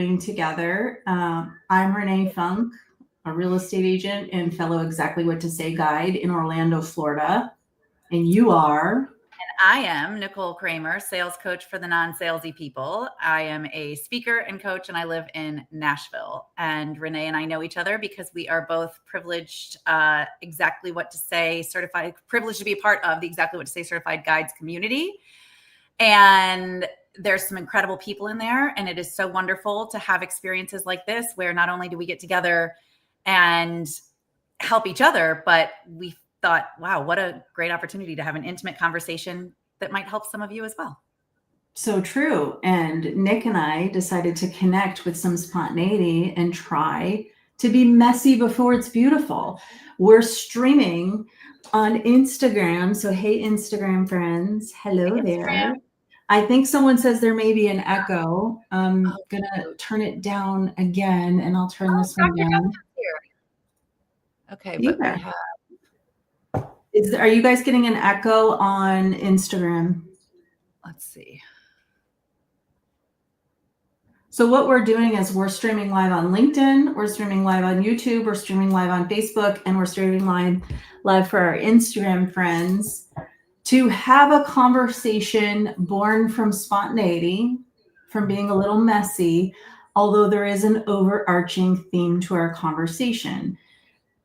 together. I'm Renee Funk, a real estate agent and fellow Exactly What to Say guide in Orlando, Florida. And you are? I am Nicole Kramer, sales coach for the non-salesy people. I am a speaker and coach, and I live in Nashville. And Renee and I know each other because we are both privileged, Exactly What to Say certified, privileged to be a part of the Exactly What to Say certified guides community. And there's some incredible people in there, and it is so wonderful to have experiences like this where not only do we get together and help each other, but we thought, wow, what a great opportunity to have an intimate conversation that might help some of you as well. So true. And Nick and I decided to connect with some spontaneity and try to be messy before it's beautiful. We're streaming on Instagram. So, hey, Instagram friends, hello there. I think someone says there may be an echo. I'm going to turn it down again, and I'll turn this one down. Okay, but we have... Are you guys getting an echo on Instagram? Let's see. So what we're doing is we're streaming live on LinkedIn, we're streaming live on YouTube, we're streaming live on Facebook, and we're streaming live for our Instagram friends to have a conversation born from spontaneity, from being a little messy, although there is an overarching theme to our conversation.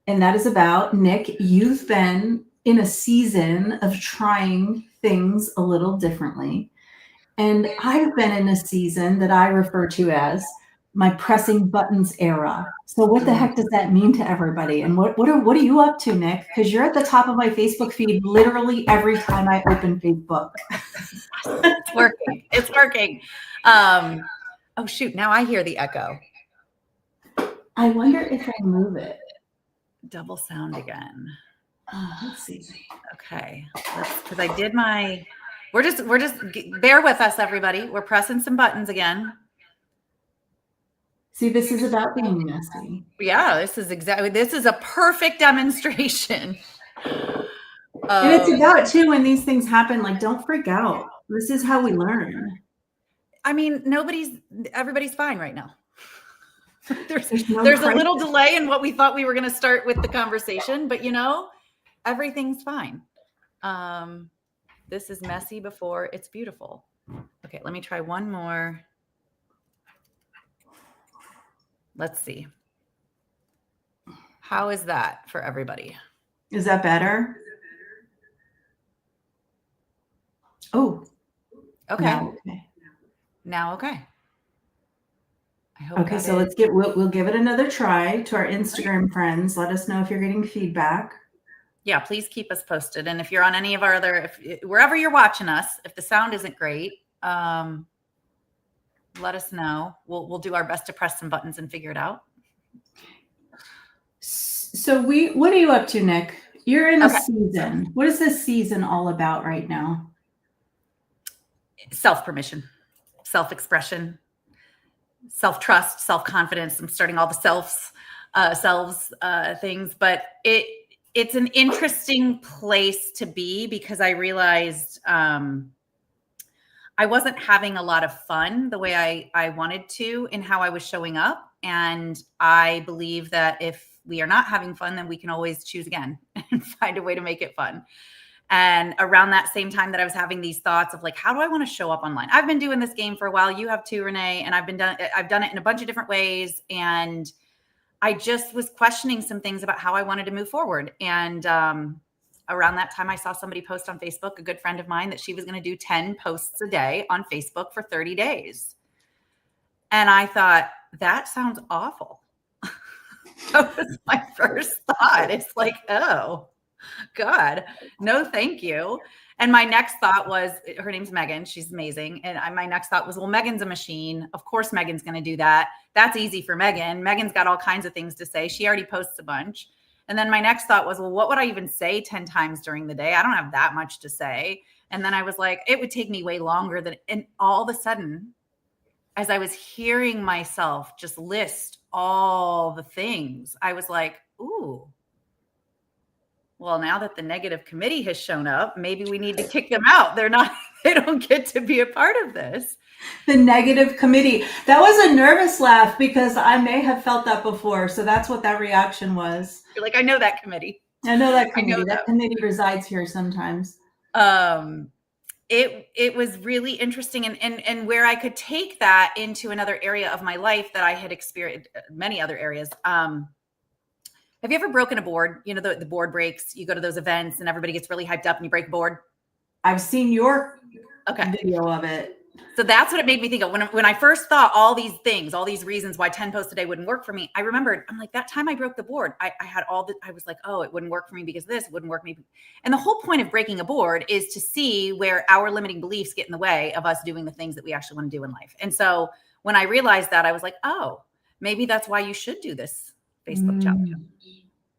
And that is about, Nick, you've been in a season of trying things a little differently. And I've been in a season that I refer to as my pressing buttons era. So what the heck does that mean to everybody? And what are you up to, Nick? Because you're at the top of my Facebook feed literally every time I open Facebook. It's working. It's working. Oh, shoot. Now I hear the echo. I wonder if I move it. Double sound again. Let's see. Okay. Because I did my... We're just bear with us, everybody. We're pressing some buttons again. See, this is about being messy. Yeah, this is a perfect demonstration. And it's about too, when these things happen, like, don't freak out. This is how we learn. I mean, everybody's fine right now. There's a little delay in what we thought we were going to start with the conversation, but everything's fine. This is messy before it's beautiful. Okay, let me try one more. Let's see. How is that for everybody? Is that better? Oh. Okay. Now, okay. I hope. Okay, so we'll give it another try. To our Instagram friends, let us know if you're getting feedback. Yeah, please keep us posted. And if you're on any of our wherever you're watching us, if the sound isn't great, let us know. We'll do our best to press some buttons and figure it out. So what are you up to, Nick? You're in a season. What is this season all about right now? Self-permission, self-expression, self-trust, self-confidence. I'm starting all the selves things, but it's an interesting place to be because I realized I wasn't having a lot of fun the way I wanted to in how I was showing up. And I believe that if we are not having fun, then we can always choose again and find a way to make it fun. And around that same time that I was having these thoughts of like, how do I want to show up online? I've been doing this game for a while. You have too, Renee, and I've done it in a bunch of different ways. And I just was questioning some things about how I wanted to move forward. And around that time, I saw somebody post on Facebook, a good friend of mine, that she was going to do 10 posts a day on Facebook for 30 days. And I thought, that sounds awful. That was my first thought. It's like, oh, God, no, thank you. And my next thought was, her name's Megan. She's amazing. And my next thought was, well, Megan's a machine. Of course, Megan's going to do that. That's easy for Megan. Megan's got all kinds of things to say. She already posts a bunch. And then my next thought was, well, what would I even say 10 times during the day? I don't have that much to say. And then I was like, it would take me way longer than, and all of a sudden, as I was hearing myself just list all the things, I was like, ooh, well, now that the negative committee has shown up, maybe we need to kick them out. They're not they don't get to be a part of this. The negative committee. That was a nervous laugh because I may have felt that before. So that's what that reaction was. You're like, I know that committee. I know that committee. I know that committee resides here sometimes. It was really interesting, and where I could take that into another area of my life that I had experienced, many other areas. Have you ever broken a board? You know, the board breaks, you go to those events and everybody gets really hyped up and you break a board. I've seen your video of it. So that's what it made me think of when I first thought all these things, all these reasons why 10 posts a day wouldn't work for me. I remembered, I'm like, that time I broke the board, I was like, oh, it wouldn't work for me because this, it wouldn't work for me. And the whole point of breaking a board is to see where our limiting beliefs get in the way of us doing the things that we actually want to do in life. And so when I realized that, I was like, oh, maybe that's why you should do this Facebook challenge.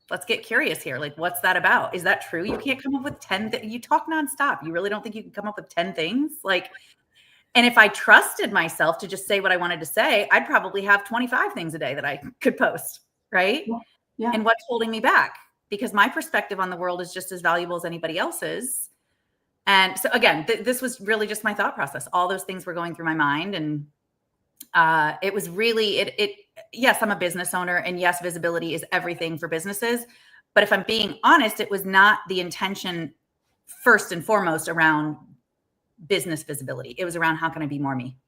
Let's get curious here. Like, what's that about? Is that true? You can't come up with 10 you talk nonstop. You really don't think you can come up with 10 things? Like, and if I trusted myself to just say what I wanted to say, I'd probably have 25 things a day that I could post, right? Yeah. And what's holding me back? Because my perspective on the world is just as valuable as anybody else's. And so again, this was really just my thought process. All those things were going through my mind. And it was really, yes, I'm a business owner, and yes, visibility is everything for businesses. But if I'm being honest, it was not the intention first and foremost around business visibility. It was around, how can I be more me?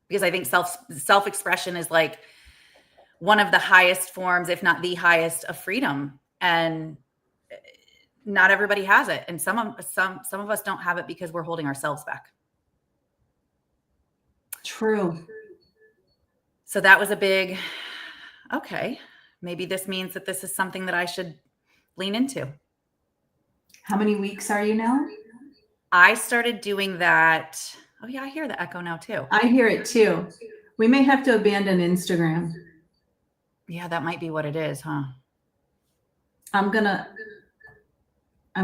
Because I think self-expression is like one of the highest forms, if not the highest, of freedom. And not everybody has it. And some of us don't have it because we're holding ourselves back. True. So that was a big, okay, maybe this means that this is something that I should lean into. How many weeks are you now? I started doing that. Oh yeah, I hear the echo now too. I hear it too. We may have to abandon Instagram. Yeah, that might be what it is, huh? I'm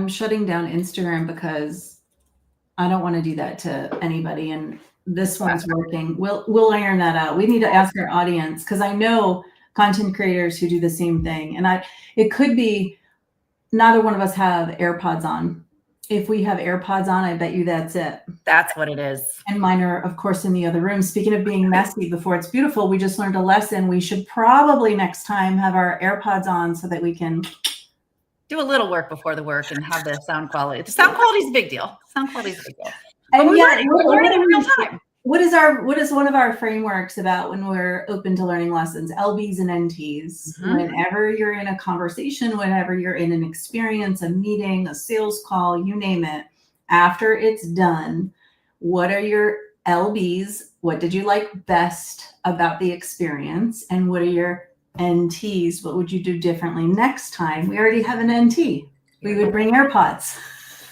shutting down Instagram because I don't want to do that to anybody. And this one's working. We'll iron that out. We need to ask our audience, because I know content creators who do the same thing. And it could be neither one of us have AirPods on. If we have AirPods on, I bet you that's it. That's what it is. And mine are, of course, in the other room. Speaking of being messy before it's beautiful, we just learned a lesson. We should probably next time have our AirPods on so that we can do a little work before the work and have the sound quality. The sound quality is a big deal. Sound quality is a big deal. And we're learning in real time. What is one of our frameworks about when we're open to learning lessons? LBs and NTs. Mm-hmm. Whenever you're in a conversation, whenever you're in an experience, a meeting, a sales call, you name it, after it's done, what are your LBs? What did you like best about the experience? And what are your NTs? What would you do differently next time? We already have an NT. We would bring AirPods.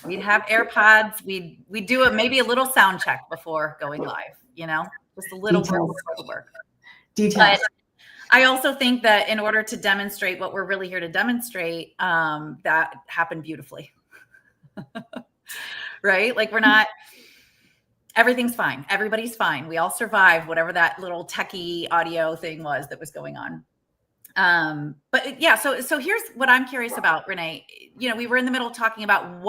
We'd have AirPods. We'd do maybe a little sound check before going live, just a little before the work. Details. But I also think that in order to demonstrate what we're really here to demonstrate, that happened beautifully. Right? Like everything's fine. Everybody's fine. We all survived whatever that little techie audio thing was that was going on. But yeah, so here's what I'm curious about, Renee. We were in the middle of talking about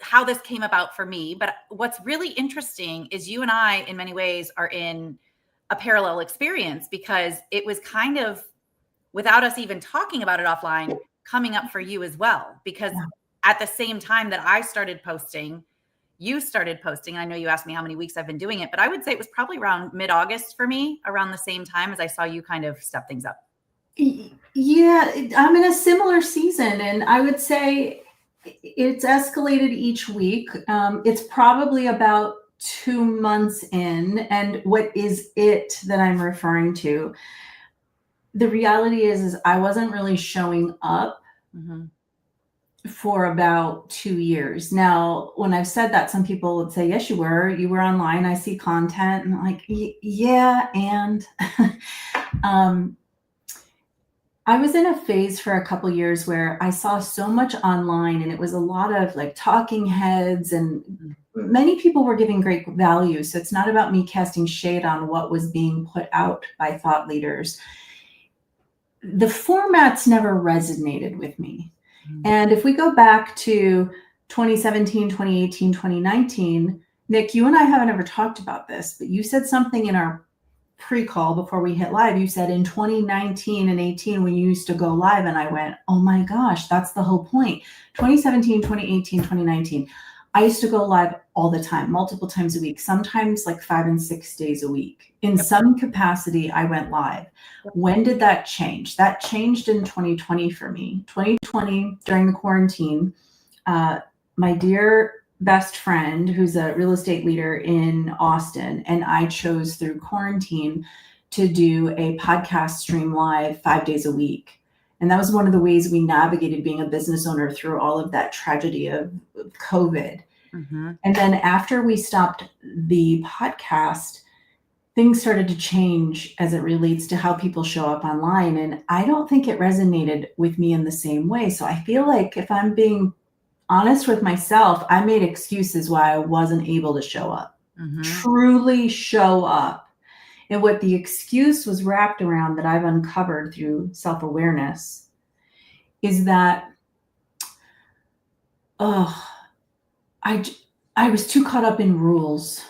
how this came about for me, but what's really interesting is you and I, in many ways, are in a parallel experience, because it was kind of, without us even talking about it offline, coming up for you as well. Because at the same time that I started posting, you started posting. I know you asked me how many weeks I've been doing it, but I would say it was probably around mid-August for me, around the same time as I saw you kind of step things up. Yeah, I'm in a similar season, and I would say it's escalated each week. It's probably about 2 months in. And what is it that I'm referring to? The reality is I wasn't really showing up for about 2 years. Now, when I've said that, some people would say, yes, you were online. I see content. And I'm like, yeah. And, I was in a phase for a couple of years where I saw so much online, and it was a lot of like talking heads, and many people were giving great value. So it's not about me casting shade on what was being put out by thought leaders. The formats never resonated with me. And if we go back to 2017, 2018, 2019, Nick, you and I haven't ever talked about this, but you said something in our pre-call before we hit live. You said in 2019 and 18 when you used to go live, and I went, oh my gosh, that's the whole point. 2017, 2018, 2019. I used to go live all the time, multiple times a week, sometimes like 5 and 6 days a week. In some capacity, I went live. When did that change? That changed in 2020 for me. 2020, during the quarantine, my dear best friend, who's a real estate leader in Austin, and I chose through quarantine to do a podcast stream live 5 days a week. And that was one of the ways we navigated being a business owner through all of that tragedy of COVID. Mm-hmm. And then after we stopped the podcast, things started to change as it relates to how people show up online. And I don't think it resonated with me in the same way. So I feel like if I'm being honest with myself, I made excuses why I wasn't able to show up, truly show up. And what the excuse was wrapped around that I've uncovered through self-awareness is that, I was too caught up in rules.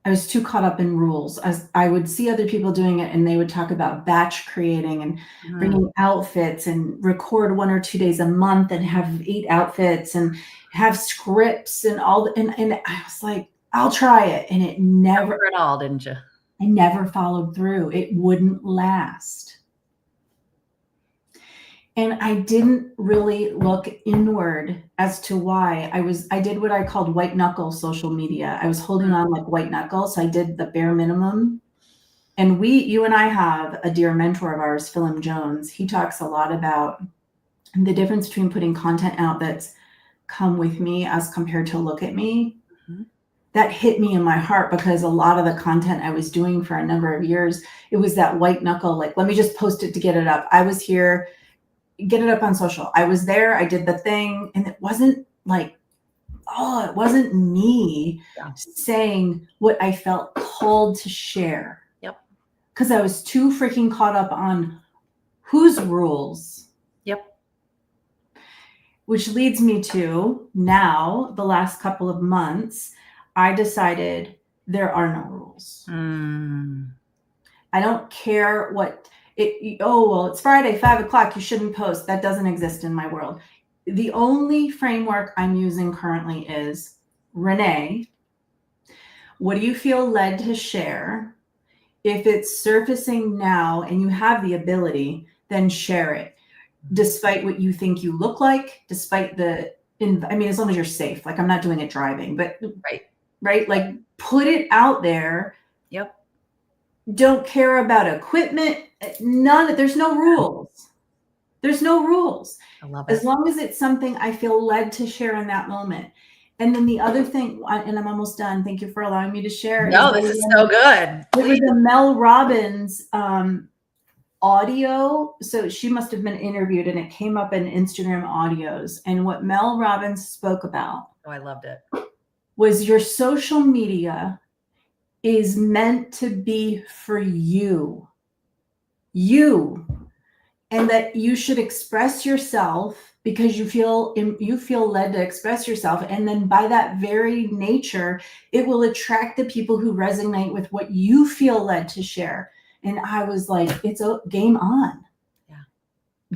As I would see other people doing it, and they would talk about batch creating and bringing outfits and record 1 or 2 days a month and have 8 outfits and have scripts and all. And I was like, I'll try it. And it never at all, didn't you? I never followed through. It wouldn't last. And I didn't really look inward as to why. I did what I called white knuckle social media. I was holding on like white knuckle. So I did the bare minimum. And you and I have a dear mentor of ours, Philip Jones. He talks a lot about the difference between putting content out that's come with me as compared to look at me. That hit me in my heart because a lot of the content I was doing for a number of years, it was that white knuckle, like, let me just post it to get it up. I was here, get it up on social. I was there, I did the thing. And it wasn't like, it wasn't me saying what I felt called to share. Yep. Because I was too freaking caught up on whose rules. Yep. Which leads me to now, the last couple of months, I decided there are no rules. I don't care what it's Friday, 5:00, you shouldn't post. That doesn't exist in my world. The only framework I'm using currently is, Renee, what do you feel led to share? If it's surfacing now and you have the ability, then share it. Despite what you think you look like, despite as long as you're safe. Like, I'm not doing it driving, but right? Like, put it out there. Yep. Don't care about equipment. There's no rules. There's no rules. I love it. As long as it's something I feel led to share in that moment. And then the other thing, and I'm almost done. Thank you for allowing me to share. No, this is so good. It was a Mel Robbins audio. So she must have been interviewed, and it came up in Instagram audios. And what Mel Robbins spoke about, I loved it, was your social media is meant to be for you, and that you should express yourself because you feel led to express yourself. And then by that very nature, it will attract the people who resonate with what you feel led to share. And I was like, it's a game on.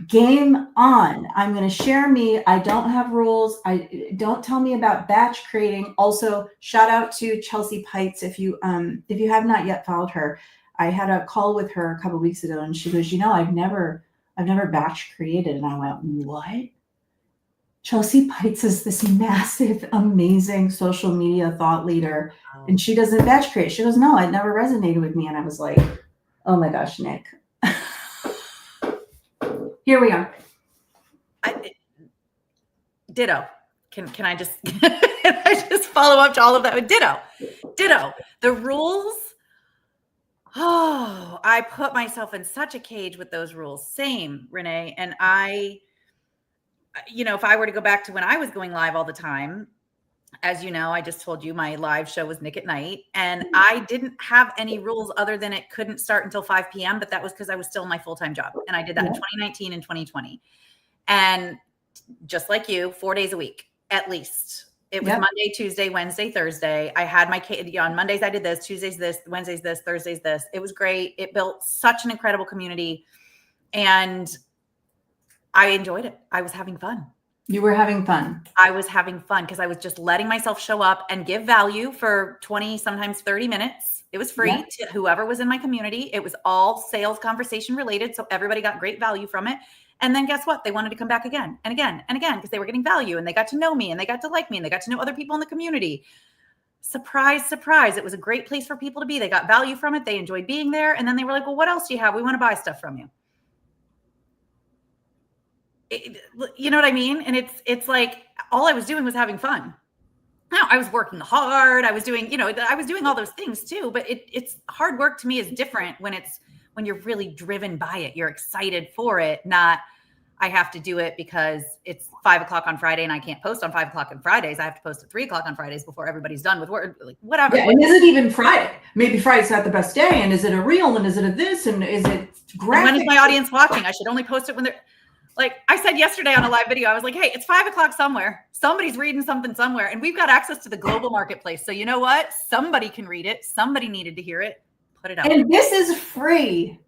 Game on. I'm going to share me. I don't have rules. Don't tell me about batch creating. Also, shout out to Chelsea Pites. If you have not yet followed her, I had a call with her a couple of weeks ago, and she goes, I've never batch created. And I went, what? Chelsea Pites is this massive, amazing social media thought leader, and she doesn't batch create. She goes, no, it never resonated with me. And I was like, oh my gosh, Nick. Here we are. Ditto. Can I just follow up to all of that with ditto. The rules. Oh, I put myself in such a cage with those rules. Same, Renee. And if I were to go back to when I was going live all the time, as you know, I just told you my live show was Nick at Night, and I didn't have any rules other than it couldn't start until 5 p.m. But that was because I was still in my full-time job. And I did that in 2019 and 2020. And just like you, 4 days a week, at least. It was Yep. Monday, Tuesday, Wednesday, Thursday. I had my kid on Mondays. I did this, Tuesdays, this, Wednesdays, this, Thursdays, this. It was great. It built such an incredible community, and I enjoyed it. I was having fun. You were having fun. I was having fun because I was just letting myself show up and give value for 20, sometimes 30 minutes. It was free to whoever was in my community. It was all sales conversation related. So everybody got great value from it. And then guess what? They wanted to come back again and again and again because they were getting value and they got to know me and they got to like me and they got to know other people in the community. Surprise, surprise. It was a great place for people to be. They got value from it. They enjoyed being there. And then they were like, well, what else do you have? We want to buy stuff from you. You know what I mean? And it's like all I was doing was having fun. Now I was working hard. I was doing, I was doing all those things too, but it's hard work to me is different when you're really driven by it. You're excited for it, not I have to do it because it's 5:00 on Friday and I can't post on 5:00 on Fridays. I have to post at 3:00 on Fridays before everybody's done with work, like whatever. Yeah, and is it even Friday? Maybe Friday's not the best day. And is it a reel? And is it a this? And is it graphic? And when is my audience watching? I should only post it when they're like, I said yesterday on a live video, I was like, hey, it's 5:00 somewhere. Somebody's reading something somewhere. And we've got access to the global marketplace. So you know what? Somebody can read it. Somebody needed to hear it. Put it out. And this is free.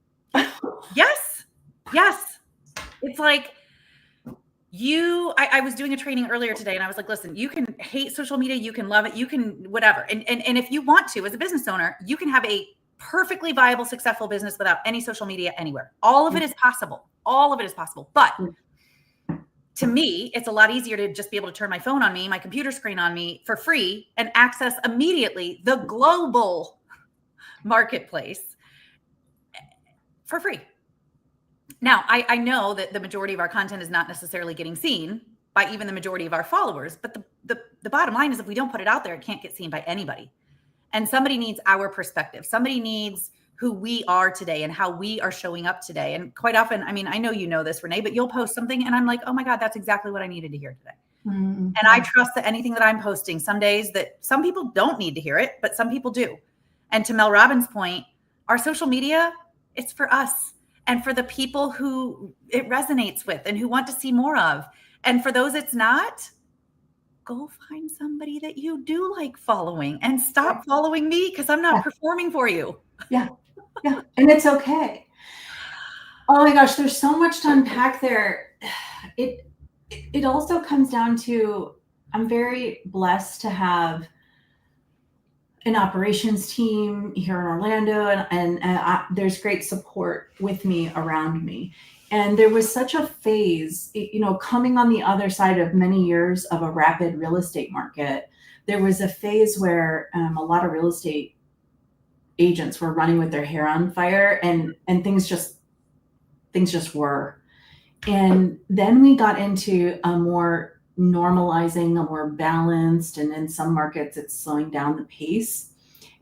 Yes. Yes. It's like I was doing a training earlier today and I was like, listen, you can hate social media. You can love it. You can whatever. And if you want to, as a business owner, you can have a perfectly viable, successful business without any social media anywhere. All of it is possible. All of it is possible. But to me, it's a lot easier to just be able to turn my phone on me, my computer screen on me for free and access immediately the global marketplace for free. Now, I know that the majority of our content is not necessarily getting seen by even the majority of our followers, but the bottom line is if we don't put it out there, it can't get seen by anybody. And somebody needs our perspective. Somebody needs who we are today and how we are showing up today. And quite often, I mean, I know you know this, Renee, but you'll post something and I'm like, oh my God, that's exactly what I needed to hear today. Mm-hmm. And I trust that anything that I'm posting, some days that some people don't need to hear it, but some people do. And to Mel Robbins' point, our social media, it's for us and for the people who it resonates with and who want to see more of. And for those it's not, go find somebody that you do like following and stop following me because I'm not performing for you. Yeah. Yeah. And it's okay. Oh my gosh, there's so much to unpack there. It also comes down to, I'm very blessed to have an operations team here in Orlando and there's great support with me around me. And there was such a phase, coming on the other side of many years of a rapid real estate market, there was a phase where a lot of real estate agents were running with their hair on fire and things just were. And then we got into a more normalizing, a more balanced, and in some markets it's slowing down the pace.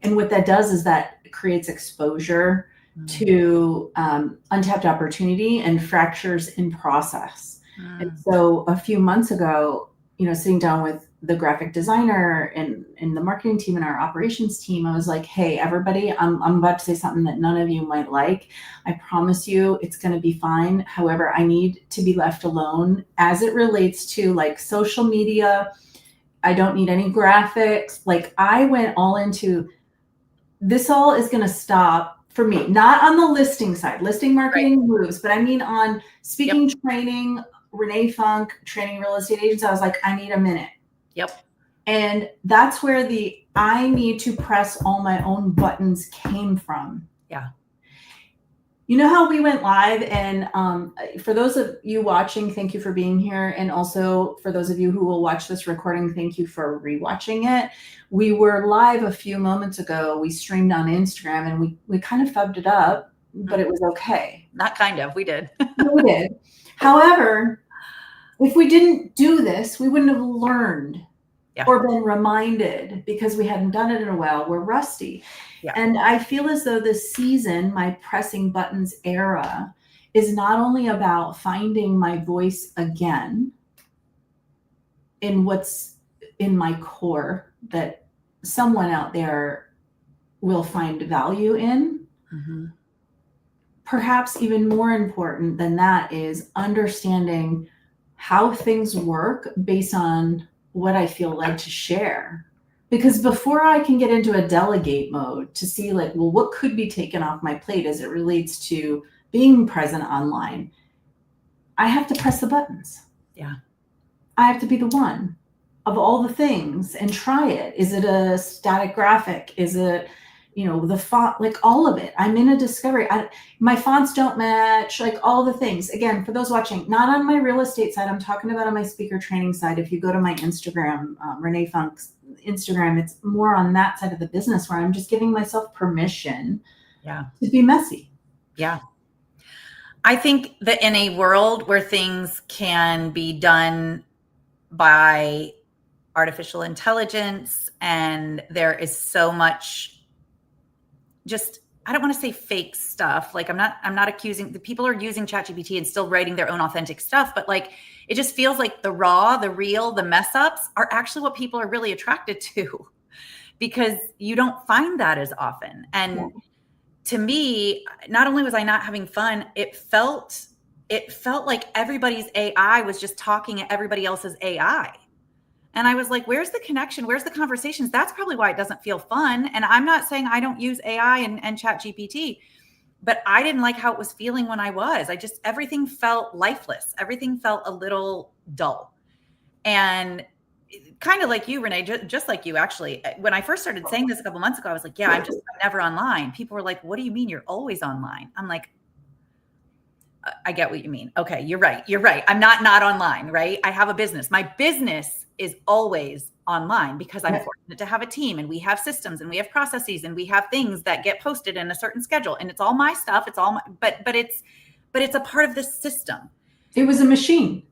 And what that does is that creates exposure to untapped opportunity and fractures in process. And so a few months ago, sitting down with the graphic designer and the marketing team and our operations team, I was like, hey, everybody, I'm about to say something that none of you might like. I promise you it's going to be fine. However, I need to be left alone as it relates to like social media. I don't need any graphics. Like I went all into this, all is going to stop for me, not on the listing side, listing marketing moves, but I mean on speaking, training, Renee Funk, training real estate agents. I was like, I need a minute. Yep. And that's where the I need to press all my own buttons came from. Yeah. You know how we went live, and for those of you watching, thank you for being here. And also for those of you who will watch this recording, thank you for rewatching it. We were live a few moments ago. We streamed on Instagram and we kind of fubbed it up, but it was okay. Not kind of, we did. We did. However, if we didn't do this, we wouldn't have learned or been reminded because we hadn't done it in a while. We're rusty. Yeah. And I feel as though this season, my pressing buttons era, is not only about finding my voice again in what's in my core that someone out there will find value in. Mm-hmm. Perhaps even more important than that is understanding how things work based on what I feel led to share. Because before I can get into a delegate mode to see like, well, what could be taken off my plate as it relates to being present online, I have to press the buttons. Yeah. I have to be the one of all the things and try it. Is it a static graphic? Is it, the font, like all of it? I'm in a discovery. My fonts don't match, like all the things. Again, for those watching, not on my real estate side, I'm talking about on my speaker training side. If you go to my Instagram, Renee Funk's Instagram, it's more on that side of the business where I'm just giving myself permission to be messy. Yeah. I think that in a world where things can be done by artificial intelligence and there is so much just, I don't want to say fake stuff. Like I'm not accusing the people are using ChatGPT and still writing their own authentic stuff, but like, it just feels like the raw, the real, the mess ups are actually what people are really attracted to because you don't find that as often. And to me, not only was I not having fun, it felt like everybody's AI was just talking at everybody else's AI. And I was like, where's the connection? Where's the conversations? That's probably why it doesn't feel fun. And I'm not saying I don't use AI and chat GPT, but I didn't like how it was feeling when I was. Everything felt lifeless. Everything felt a little dull. And kind of like you, Renee, just like you, actually, when I first started saying this a couple months ago, I was like, yeah, I'm never online. People were like, what do you mean you're always online? I'm like, I get what you mean. Okay, you're right. I'm not online, right? I have a business. My business is always online because I'm fortunate to have a team and we have systems and we have processes and we have things that get posted in a certain schedule and it's all my stuff. It's all my, but it's a part of this system. It was a machine.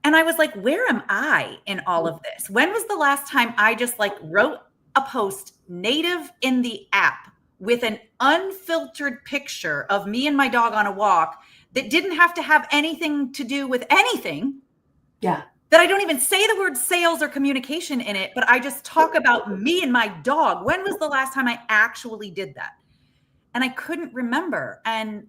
And I was like, where am I in all of this? When was the last time I just like wrote a post native in the app with an unfiltered picture of me and my dog on a walk that didn't have to have anything to do with anything? Yeah. That I don't even say the word sales or communication in it, but I just talk about me and my dog. When was the last time I actually did that? And I couldn't remember. And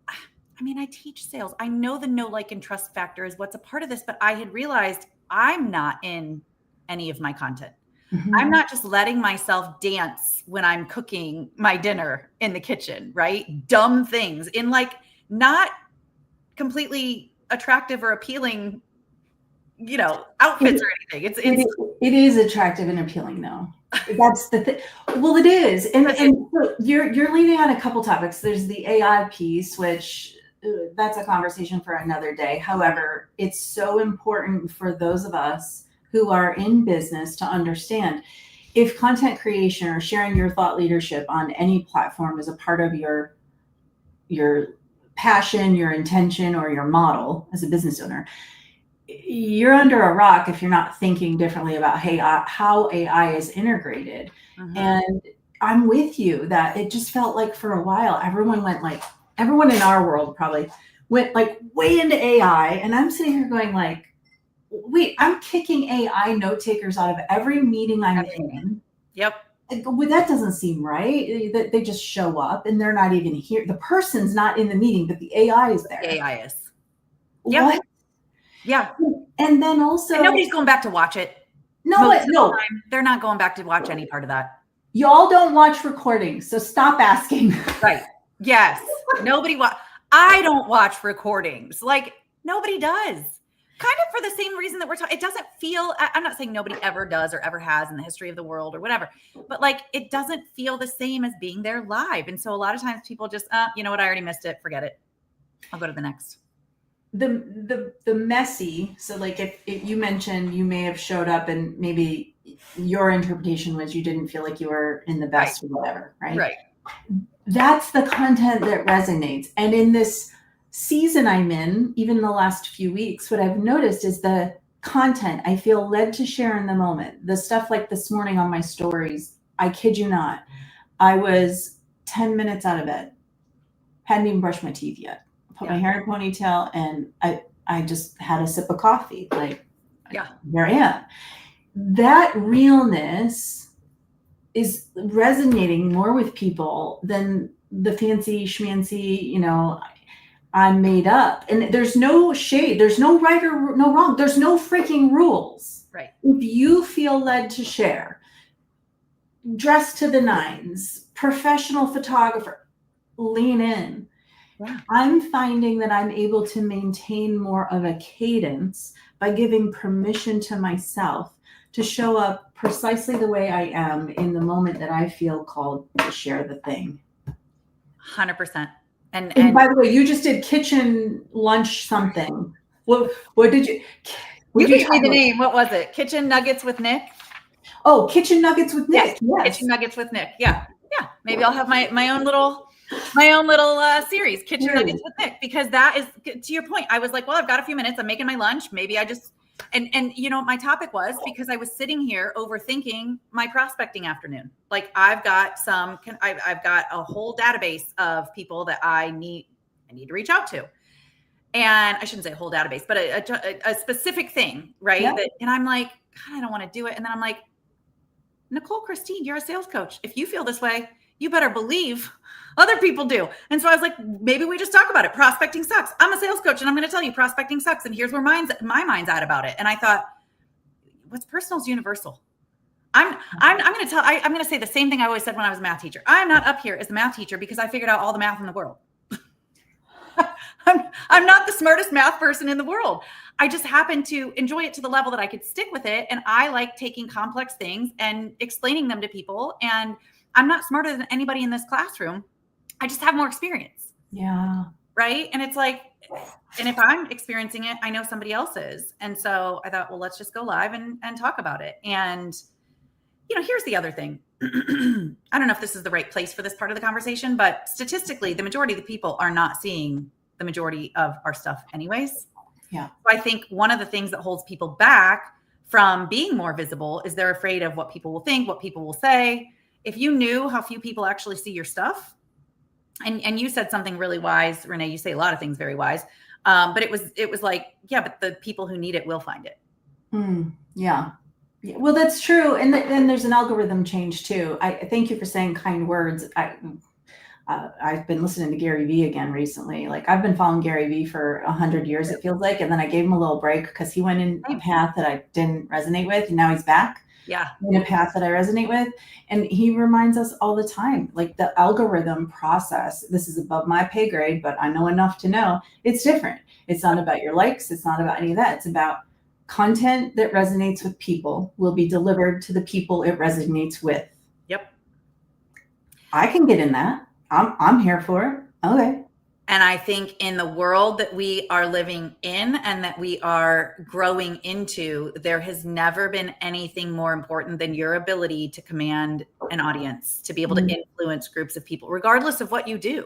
I mean, I teach sales. I know the know, like, and trust factor is what's a part of this, but I had realized I'm not in any of my content. Mm-hmm. I'm not just letting myself dance when I'm cooking my dinner in the kitchen, right? Dumb things in like not completely attractive or appealing, outfits or anything. It is attractive and appealing though. That's the thing. Well, it is. And so you're leaning on a couple topics. There's the AI piece, which that's a conversation for another day. However, it's so important for those of us who are in business to understand if content creation or sharing your thought leadership on any platform is a part of your passion, your intention, or your model as a business owner, you're under a rock if you're not thinking differently about how AI is integrated. Mm-hmm. And I'm with you that it just felt like for a while, everyone in our world probably went like way into AI. And I'm sitting here going like, wait, I'm kicking AI note takers out of every meeting I'm in. Yep. Well, that doesn't seem right. That they just show up and they're not even here. The person's not in the meeting, but the AI is there. The AI is. Yep. What? Yeah. And then also, and nobody's going back to watch it. No. They're not going back to watch any part of that. Y'all don't watch recordings, so stop asking. Right. Yes. I don't watch recordings. Like nobody does. Kind of for the same reason that we're talking. It doesn't feel, I'm not saying nobody ever does or ever has in the history of the world or whatever, but like, it doesn't feel the same as being there live. And so a lot of times people just, you know what? I already missed it. Forget it. I'll go to the next. The messy. So like if you mentioned you may have showed up and maybe your interpretation was you didn't feel like you were in the best or whatever, right? Right. That's the content that resonates. And in this season I'm in, even the last few weeks, what I've noticed is the content I feel led to share in the moment. The stuff like this morning on my stories, I kid you not, I was 10 minutes out of bed, hadn't even brushed my teeth yet. Put my hair in a ponytail and I just had a sip of coffee. Like, there I am. That realness is resonating more with people than the fancy schmancy, I'm made up. And there's no shade. There's no right or no wrong. There's no freaking rules. Right. If you feel led to share, dress to the nines, professional photographer, lean in. Yeah. I'm finding that I'm able to maintain more of a cadence by giving permission to myself to show up precisely the way I am in the moment that I feel called to share the thing. 100%. And by the way, you just did kitchen lunch something. What did you? You gave me the name. What was it? Kitchen Nuggets with Nick? Oh, Kitchen Nuggets with Nick. Yes. Kitchen Nuggets with Nick. Yeah. Maybe I'll have my own little series, Kitchen Nuggets with Nick, because that is, to your point. I was like, well, I've got a few minutes. I'm making my lunch. Maybe I just, and you know, my topic was because I was sitting here overthinking my prospecting afternoon. Like I've got a whole database of people that I need to reach out to. And I shouldn't say a whole database, but a specific thing, right? Yeah. And I'm like, God, I don't want to do it. And then I'm like, Nicole Christine, you're a sales coach. If you feel this way, you better believe other people do. And so I was like, maybe we just talk about it. Prospecting sucks. I'm a sales coach and I'm going to tell you prospecting sucks. And here's where my mind's at about it. And I thought, what's personal is universal. I'm going to say the same thing I always said when I was a math teacher. I'm not up here as the math teacher because I figured out all the math in the world. I'm not the smartest math person in the world. I just happen to enjoy it to the level that I could stick with it. And I like taking complex things and explaining them to people. And I'm not smarter than anybody in this classroom. I just have more experience. Yeah. Right. And it's like, and if I'm experiencing it, I know somebody else is. And so I thought, well, let's just go live and talk about it. And, you know, here's the other thing. I don't know if this is the right place for this part of the conversation, but statistically, the majority of the people are not seeing the majority of our stuff anyways. Yeah. So I think one of the things that holds people back from being more visible is they're afraid of what people will think, what people will say. If you knew how few people actually see your stuff, and you said something really wise, Renee, you say a lot of things very wise, but it was like, yeah, but the people who need it will find it. Yeah. Well, that's true. And then there's an algorithm change too. I thank you for saying kind words. I've been listening to Gary Vee again recently. Like I've been following Gary Vee for 100 years, it feels like. And then I gave him a little break because he went in a path that I didn't resonate with. And now he's back in a path that I resonate with. And he reminds us all the time, like the algorithm process, this is above my pay grade, but I know enough to know it's different. It's not about your likes. It's not about any of that. It's about content that resonates with people will be delivered to the people it resonates with. Yep. I can get in that. I'm here for it. Okay. And I think in the world that we are living in and that we are growing into, there has never been anything more important than your ability to command an audience, to be able to influence groups of people, regardless of what you do.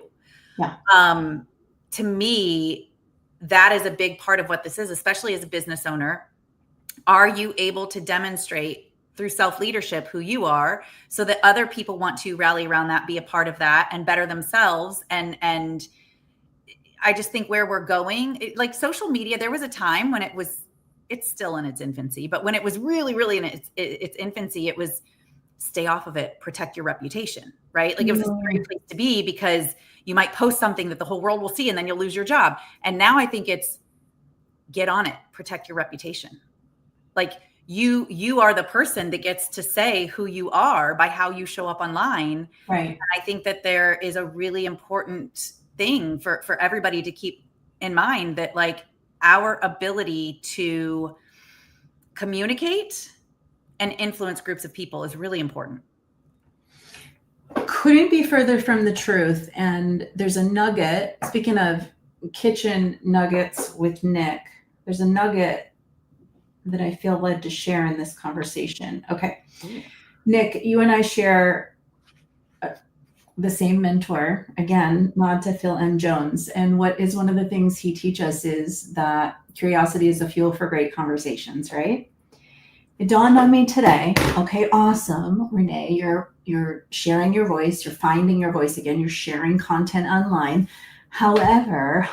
Yeah. To me, that is a big part of what this is, especially as a business owner. Are you able to demonstrate through self-leadership who you are so that other people want to rally around that, be a part of that and better themselves? And I just think where we're going, like social media, there was a time when it's still in its infancy, but when it was really, really in its infancy, it was stay off of it, protect your reputation, right? Like it was a scary place to be because you might post something that the whole world will see and then you'll lose your job. And now I think it's get on it, protect your reputation. Like you are the person that gets to say who you are by how you show up online. Right. And I think that there is a really important thing for everybody to keep in mind, that like our ability to communicate and influence groups of people is really important. Couldn't be further from the truth. And there's a nugget, speaking of kitchen nuggets with Nick, there's a nugget that I feel led to share in this conversation. Okay. Nick, you and I share the same mentor, again, nod to Phil M. Jones. And what is one of the things he teaches us is that curiosity is the fuel for great conversations, right? It dawned on me today. Okay, awesome. Renee, you're sharing your voice. You're finding your voice again. You're sharing content online. However,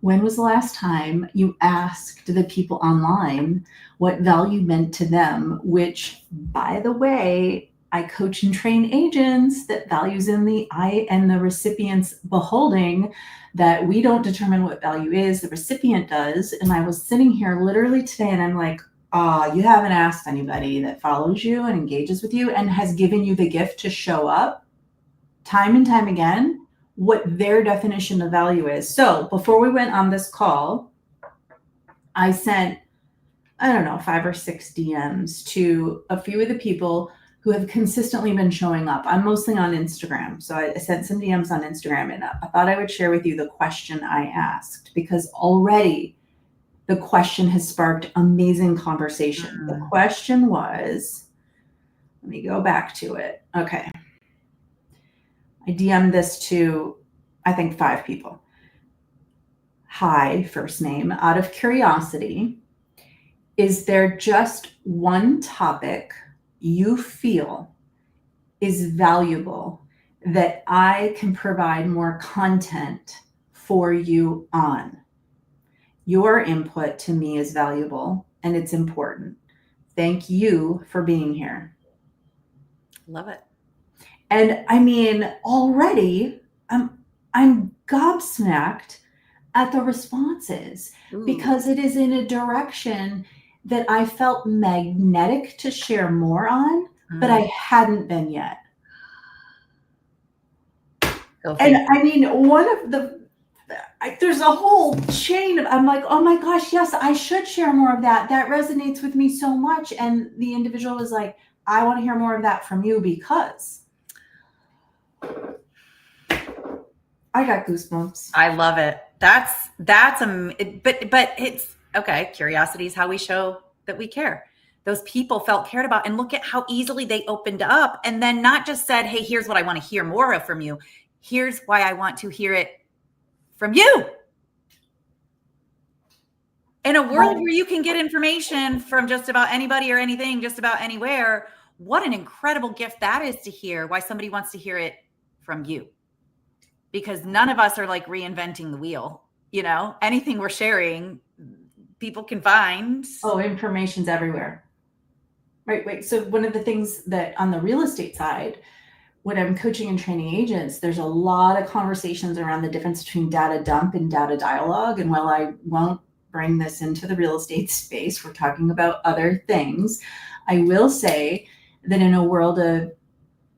when was the last time you asked the people online what value meant to them, which, by the way, I coach and train agents that values in the I and the recipient's beholding, that we don't determine what value is, the recipient does. And I was sitting here literally today and I'm like, you haven't asked anybody that follows you and engages with you and has given you the gift to show up time and time again what their definition of value is. So before we went on this call, I sent, I don't know, 5 or 6 DMs to a few of the people who have consistently been showing up. I'm mostly on Instagram. So I sent some DMs on Instagram, and I thought I would share with you the question I asked, because already the question has sparked amazing conversation. The question was, let me go back to it. Okay. I DM'd this to, I think, 5 people. Hi, first name, out of curiosity, is there just one topic you feel is valuable that I can provide more content for you on? Your input to me is valuable and it's important. Thank you for being here. Love it. And I mean, already I'm gobsmacked at the responses. Ooh. Because it is in a direction that I felt magnetic to share more on, but I hadn't been yet. And I mean, there's a whole chain of, I'm like, oh my gosh, yes, I should share more of that. That resonates with me so much. And the individual was like, I want to hear more of that from you because I got goosebumps. I love it. But it's okay. Curiosity is how we show that we care. Those people felt cared about, and look at how easily they opened up and then not just said, hey, here's what I want to hear more of from you. Here's why I want to hear it from you. In a world where you can get information from just about anybody or anything, just about anywhere, what an incredible gift that is to hear why somebody wants to hear it from you. Because none of us are like reinventing the wheel. You know, anything we're sharing, people can find. Oh, information's everywhere. Right. So one of the things that on the real estate side, when I'm coaching and training agents, there's a lot of conversations around the difference between data dump and data dialogue. And while I won't bring this into the real estate space, we're talking about other things. I will say that in a world of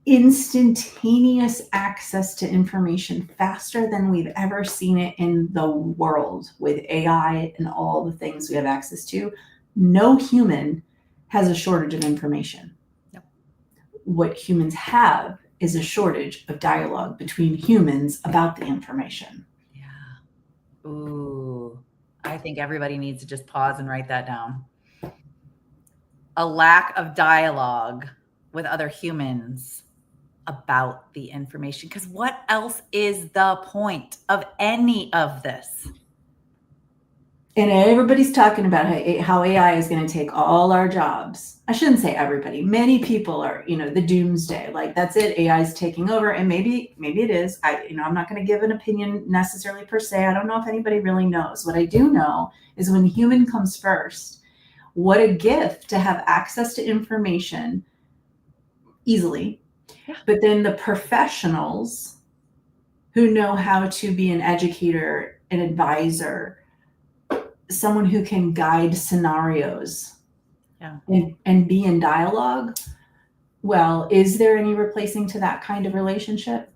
instantaneous access to information, faster than we've ever seen it in the world with AI and all the things we have access to, no human has a shortage of information. Yep. What humans have is a shortage of dialogue between humans about the information. Yeah. Ooh, I think everybody needs to just pause and write that down. A lack of dialogue with other humans about the information. Because what else is the point of any of this? And everybody's talking about how AI is going to take all our jobs. I shouldn't say everybody. Many people are, the doomsday. Like, that's it. AI is taking over. And maybe it is. I'm not going to give an opinion necessarily per se. I don't know if anybody really knows. What I do know is when human comes first, what a gift to have access to information easily. Yeah. But then the professionals who know how to be an educator, an advisor, someone who can guide scenarios, yeah, and be in dialogue. Well, is there any replacing to that kind of relationship?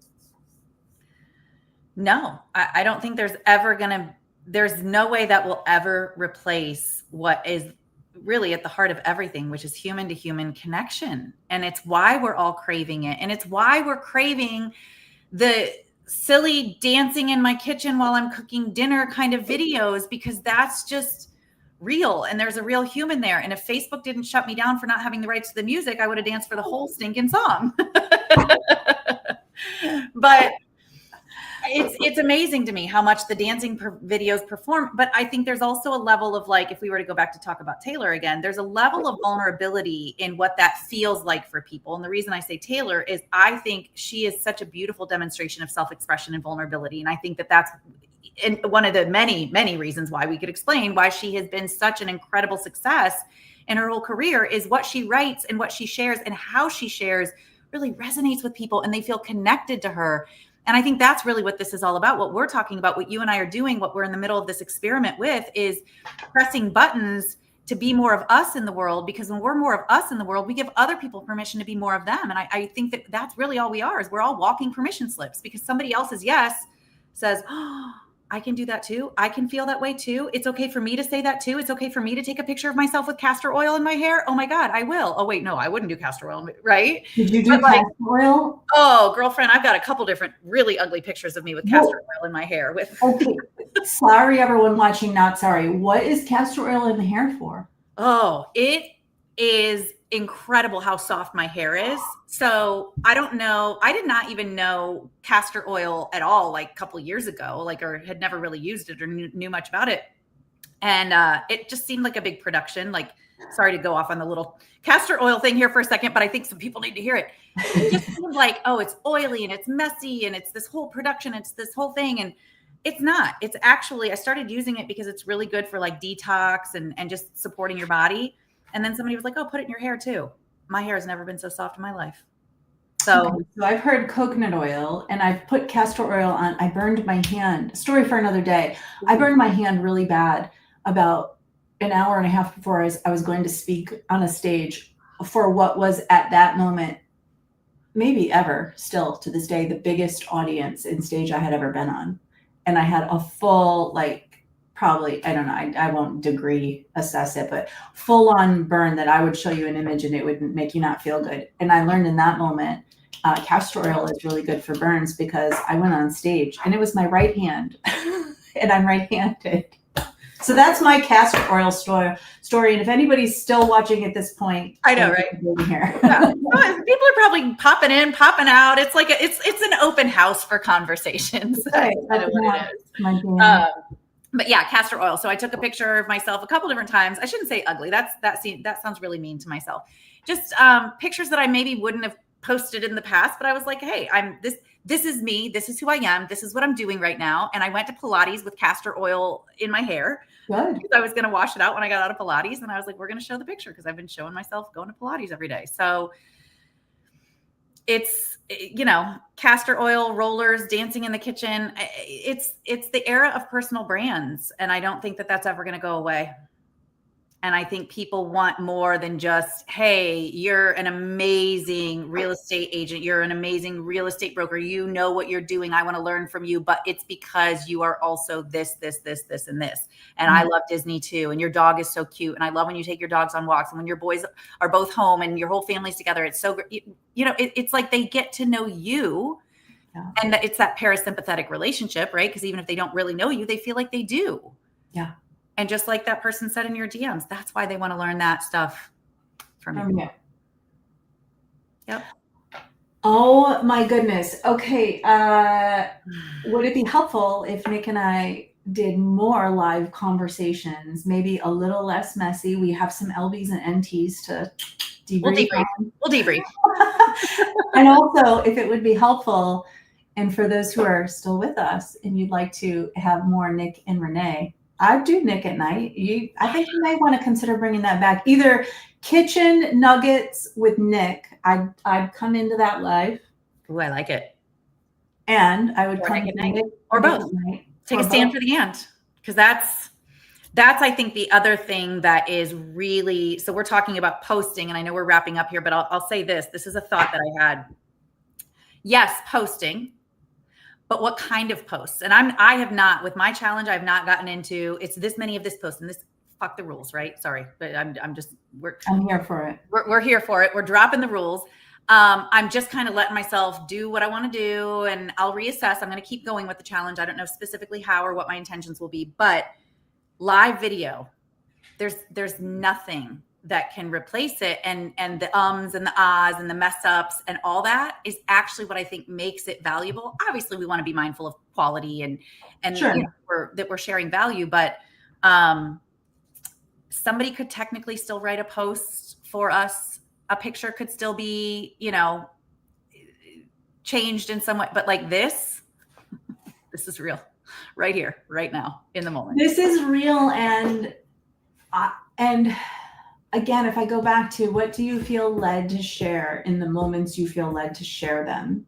No, I don't think there's no way that will ever replace what is really at the heart of everything, which is human to human connection. And it's why we're all craving it. And it's why we're craving the silly dancing in my kitchen while I'm cooking dinner kind of videos, because that's just real. And there's a real human there. And if Facebook didn't shut me down for not having the rights to the music, I would have danced for the whole stinking song. But it's amazing to me how much the dancing videos perform. But I think there's also a level of, like, if we were to go back to talk about Taylor again, there's a level of vulnerability in what that feels like for people. And the reason I say Taylor is I think she is such a beautiful demonstration of self-expression and vulnerability. And I think that that's one of the many, many reasons why we could explain why she has been such an incredible success in her whole career is what she writes and what she shares and how she shares really resonates with people and they feel connected to her. And I think that's really what this is all about. What we're talking about, what you and I are doing, what we're in the middle of this experiment with is pressing buttons to be more of us in the world, because when we're more of us in the world, we give other people permission to be more of them. And I think that that's really all we are, is we're all walking permission slips, because somebody else's yes says, oh, I can do that too. I can feel that way too. It's okay for me to say that too. It's okay for me to take a picture of myself with castor oil in my hair. Oh my God, I will. Oh wait, no, I wouldn't do castor oil, right? Did you do castor oil? Oh, girlfriend, I've got a couple different really ugly pictures of me with castor oil in my hair. Okay, sorry, everyone watching, not sorry. What is castor oil in the hair for? Oh, it is incredible how soft my hair is. So I don't know. I did not even know castor oil at all, like a couple of years ago, or had never really used it or knew much about it. And it just seemed like a big production. Like, sorry to go off on the little castor oil thing here for a second, but I think some people need to hear it. It just seemed like, oh, it's oily and it's messy and it's this whole production. It's this whole thing. And it's not. It's actually, I started using it because it's really good for like detox and just supporting your body. And then somebody was like, oh, put it in your hair too. My hair has never been so soft in my life. So I've heard coconut oil and I've put castor oil on. I burned my hand. Story for another day. I burned my hand really bad about an hour and a half before I was going to speak on a stage for what was at that moment, maybe ever still to this day, the biggest audience in stage I had ever been on. And I had a full, probably, I don't know, I won't degree assess it, but full on burn that I would show you an image and it would make you not feel good. And I learned in that moment, castor oil is really good for burns, because I went on stage and it was my right hand and I'm right-handed. So that's my castor oil story. And if anybody's still watching at this point, I know, right? Here. Yeah. People are probably popping in, popping out. It's like it's an open house for conversations. Right. That's what it is. But yeah, castor oil. So I took a picture of myself a couple different times. I shouldn't say ugly. That sounds really mean to myself. Just pictures that I maybe wouldn't have posted in the past, but I was like, hey, this is me. This is who I am. This is what I'm doing right now. And I went to Pilates with castor oil in my hair. Good. Because I was going to wash it out when I got out of Pilates. And I was like, we're going to show the picture, because I've been showing myself going to Pilates every day. So it's, castor oil, rollers, dancing in the kitchen. It's the era of personal brands. And I don't think that that's ever going to go away. And I think people want more than just, hey, you're an amazing real estate agent. You're an amazing real estate broker. You know what you're doing. I want to learn from you. But it's because you are also this, and this. And I love Disney too. And your dog is so cute. And I love when you take your dogs on walks and when your boys are both home and your whole family's together. It's so great. It's like they get to know you. Yeah. And it's that parasympathetic relationship, right? Because even if they don't really know you, they feel like they do. Yeah. And just like that person said in your DMs, that's why they want to learn that stuff from you. Yep. Oh my goodness. Okay. Would it be helpful if Nick and I did more live conversations, maybe a little less messy? We have some LBs and NTs to debrief. We'll debrief. And also, if it would be helpful, and for those who are still with us and you'd like to have more Nick and Renee, I do Nick at night. I think you may want to consider bringing that back. Either kitchen nuggets with Nick. I'd come into that live. Ooh, I like it. And I would come Nick at night. Or both. Take a stand for the ant. Because that's I think the other thing that is really, so we're talking about posting, and I know we're wrapping up here, but I'll say this. This is a thought that I had. Yes, posting. But what kind of posts? And I have not, with my challenge, I've not gotten into, it's this many of this post and this, fuck the rules, right? Sorry, but I'm here for it. We're here for it. We're dropping the rules. I'm just kind of letting myself do what I want to do, and I'll reassess. I'm going to keep going with the challenge. I don't know specifically how or what my intentions will be, but live video, there's nothing that can replace it. And the ums and the ahs and the mess ups and all that is actually what I think makes it valuable. Obviously we want to be mindful of quality and sure. That we're sharing value, but somebody could technically still write a post for us. A picture could still be, changed in some way, but like this is real right here, right now in the moment. This is real. And again, if I go back to what do you feel led to share in the moments you feel led to share them?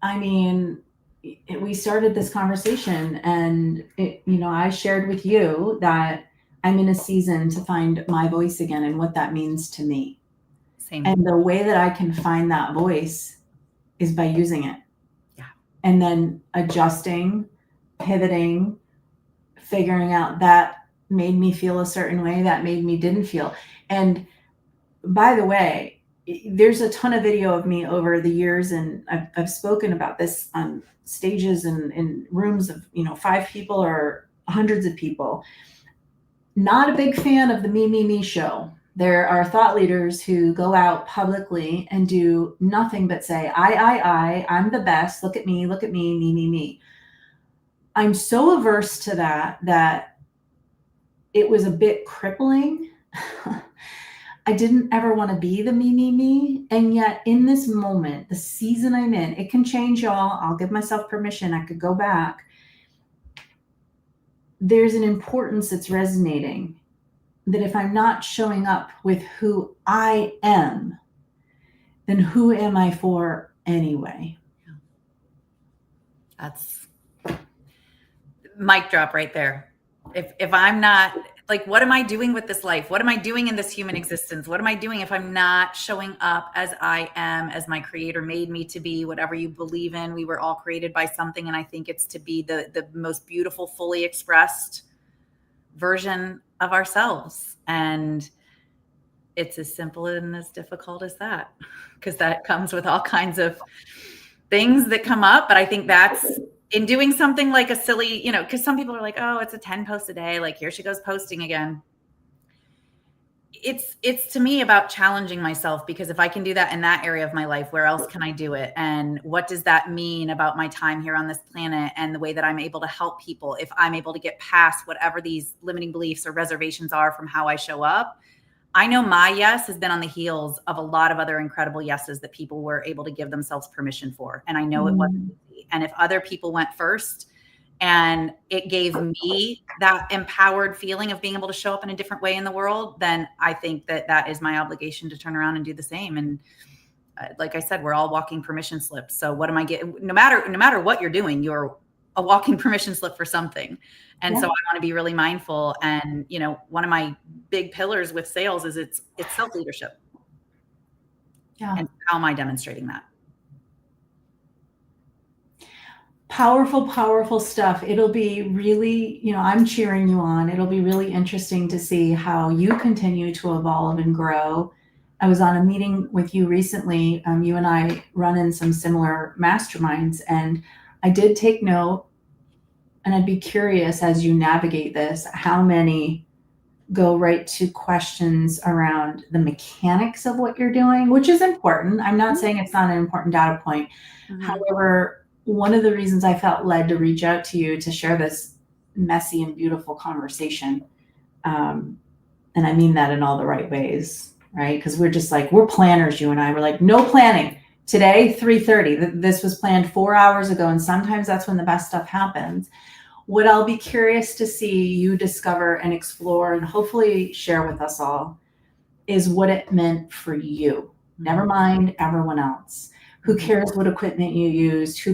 I mean, we started this conversation and I shared with you that I'm in a season to find my voice again and what that means to me. Same. And the way that I can find that voice is by using it. Yeah. And then adjusting, pivoting, figuring out that made me feel a certain way, that made me didn't feel. And by the way, there's a ton of video of me over the years, and I've spoken about this on stages and in rooms of 5 people or hundreds of people. Not a big fan of the me show. There are thought leaders who go out publicly and do nothing but say, I'm the best. Look at me, me. I'm so averse to that it was a bit crippling. I didn't ever want to be the me. And yet in this moment, the season I'm in, it can change, y'all. I'll give myself permission. I could go back. There's an importance that's resonating that if I'm not showing up with who I am, then who am I for anyway? That's mic drop right there. If I'm not, like, what am I doing with this life? What am I doing in this human existence? What am I doing if I'm not showing up as I am, as my creator made me to be? Whatever you believe in, we were all created by something. And I think it's to be the most beautiful, fully expressed version of ourselves. And it's as simple and as difficult as that, because that comes with all kinds of things that come up. But I think that's in doing something like a silly, because some people are like, oh, it's a 10 posts a day. Like, here she goes posting again. It's to me about challenging myself, because if I can do that in that area of my life, where else can I do it? And what does that mean about my time here on this planet and the way that I'm able to help people? If I'm able to get past whatever these limiting beliefs or reservations are from how I show up, I know my yes has been on the heels of a lot of other incredible yeses that people were able to give themselves permission for. And I know it wasn't easy. And if other people went first and it gave me that empowered feeling of being able to show up in a different way in the world, then I think that is my obligation to turn around and do the same. And like I said, we're all walking permission slips. So what am I getting? No matter what you're doing, you're a walking permission slip for something. And so I want to be really mindful. And, one of my big pillars with sales is it's self-leadership. Yeah. And how am I demonstrating that? Powerful, powerful stuff. It'll be really, I'm cheering you on. It'll be really interesting to see how you continue to evolve and grow. I was on a meeting with you recently. You and I run in some similar masterminds, and I did take note, and I'd be curious as you navigate this, how many go right to questions around the mechanics of what you're doing, which is important. I'm not saying it's not an important data point. Mm-hmm. However, one of the reasons I felt led to reach out to you to share this messy and beautiful conversation, and I mean that in all the right ways, right? Because we're planners, you and I. We're like, no planning. Today, 3:30. This was planned 4 hours ago, and sometimes that's when the best stuff happens. What I'll be curious to see you discover and explore and hopefully share with us all is what it meant for you. Never mind everyone else. Who cares what equipment you used?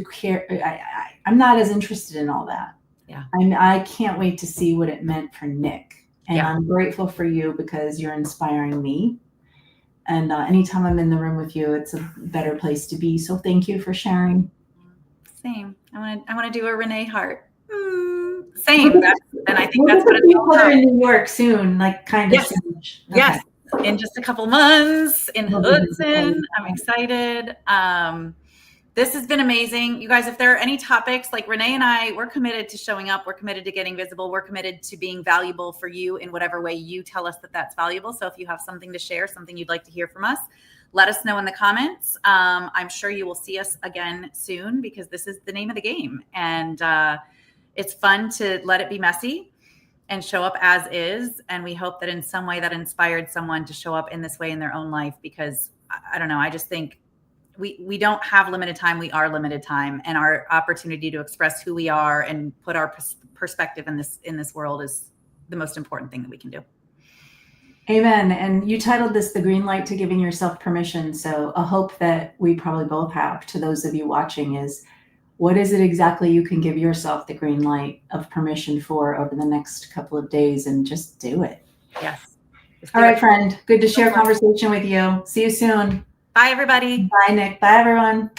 I'm not as interested in all that. Yeah. I can't wait to see what it meant for Nick. And I'm grateful for you because you're inspiring me. And anytime I'm in the room with you, it's a better place to be. So thank you for sharing. Same. I want to do a Renee Hart. Same. And I think that's what it's all about. In New York soon, kind of soon. Okay. Yes. In just a couple months in Hudson. I'm excited. This has been amazing. You guys, if there are any topics, like Renee and I, we're committed to showing up. We're committed to getting visible. We're committed to being valuable for you in whatever way you tell us that that's valuable. So if you have something to share, something you'd like to hear from us, let us know in the comments. I'm sure you will see us again soon, because this is the name of the game. And it's fun to let it be messy and show up as is. And we hope that in some way that inspired someone to show up in this way in their own life, because I don't know, I just think we don't have limited time. We are limited time, and our opportunity to express who we are and put our perspective in this world is the most important thing that we can do. Amen. And you titled this The Green Light to Giving Yourself Permission. So a hope that we probably both have to those of you watching is, what is it exactly you can give yourself the green light of permission for over the next couple of days, and just do it. Yes. All right, friend. Good to share conversation with you. See you soon. Bye, everybody. Bye, Nick. Bye, everyone.